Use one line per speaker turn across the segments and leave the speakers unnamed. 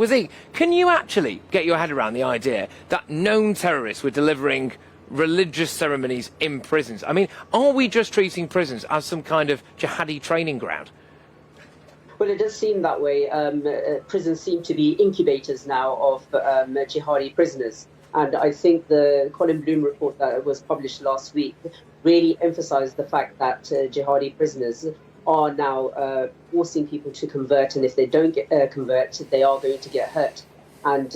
Wasiq, can you actually get your head around the idea that known terrorists were delivering religious ceremonies in prisons? I mean, are we just treating prisons as some kind of jihadi training ground?
Well, it does seem that way. Prisons seem to be incubators now of jihadi prisoners. And I think the Colin Bloom report that was published last week really emphasized the fact that jihadi prisoners are now forcing people to convert. And if they don't convert, they are going to get hurt. And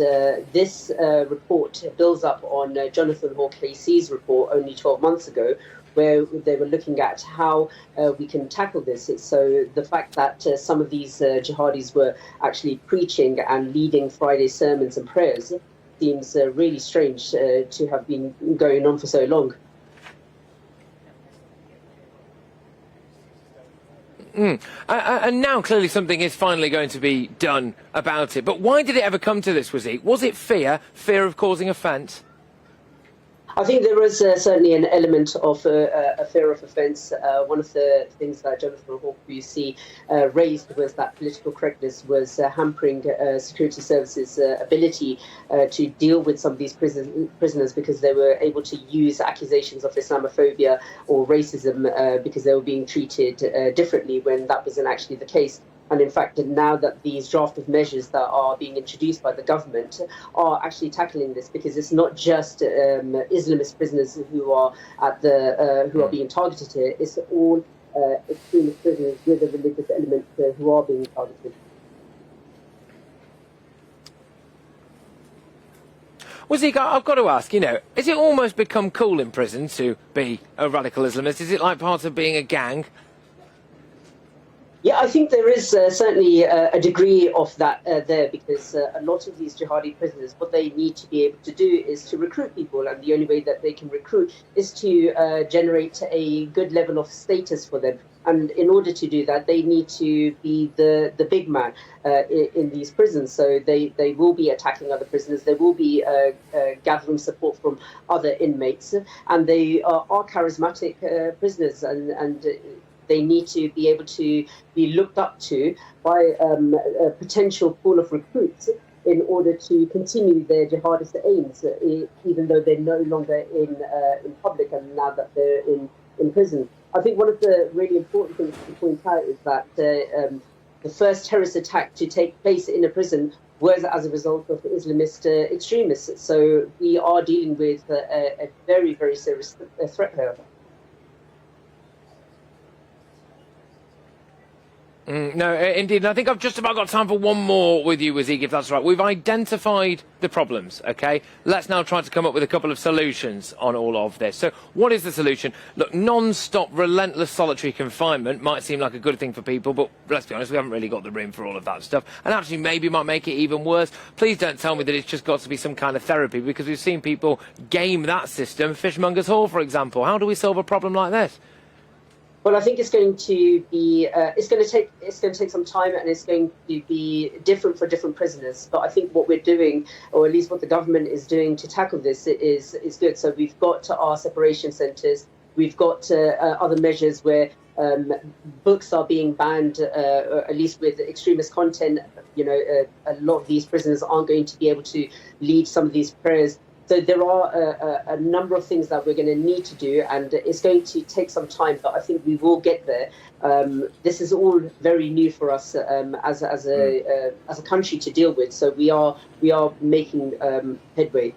this report builds up on Jonathan Hawke-Casey's report only 12 months ago, where they were looking at how we can tackle this. So the fact that some of these jihadis were actually preaching and leading Friday sermons and prayers seems really strange to have been going on for so long.
And now clearly something is finally going to be done about it. But why did it ever come to this, Wasiq? Was it fear of causing offence?
I think there was certainly an element of a fear of offence. One of the things that Jonathan Hawke-Casey raised was that political correctness was hampering security services' ability to deal with some of these prisoners because they were able to use accusations of Islamophobia or racism because they were being treated differently when that wasn't actually the case. And in fact, now that these draft of measures that are being introduced by the government are actually tackling this, because it's not just Islamist prisoners who are at the who are being targeted here; it's all extremist prisoners with a religious element who are being targeted.
Wasiq, I've got to ask, is it almost become cool in prison to be a radical Islamist? Is it like part of being a gang?
Yeah, I think there is certainly a degree of that there, because a lot of these jihadi prisoners, what they need to be able to do is to recruit people, and the only way that they can recruit is to generate a good level of status for them. And in order to do that, they need to be the big man in these prisons. So they will be attacking other prisoners. They will be gathering support from other inmates, and they are charismatic prisoners, and they need to be able to be looked up to by a potential pool of recruits in order to continue their jihadist aims, even though they're no longer in public and now that they're in prison. I think one of the really important things to point out is that the first terrorist attack to take place in a prison was as a result of Islamist extremists. So we are dealing with a very, very serious threat here.
No, indeed. And I think I've just about got time for one more with you, Wasiq, if that's right. We've identified the problems, OK? Let's now try to come up with a couple of solutions on all of this. So what is the solution? Look, non-stop, relentless solitary confinement might seem like a good thing for people, but let's be honest, we haven't really got the room for all of that stuff. And actually, maybe it might make it even worse. Please don't tell me that it's just got to be some kind of therapy, because we've seen people game that system. Fishmongers Hall, for example. How do we solve a problem like this?
Well, I think it's going to be it's going to take some time, and it's going to be different for different prisoners. But I think what we're doing, or at least what the government is doing to tackle this, is good. So we've got our separation centres, we've got other measures where books are being banned, at least with extremist content. A lot of these prisoners aren't going to be able to lead some of these prayers. So there are a number of things that we're going to need to do, and it's going to take some time, but I think we will get there. This is all very new for us as a country to deal with, so we are making headway.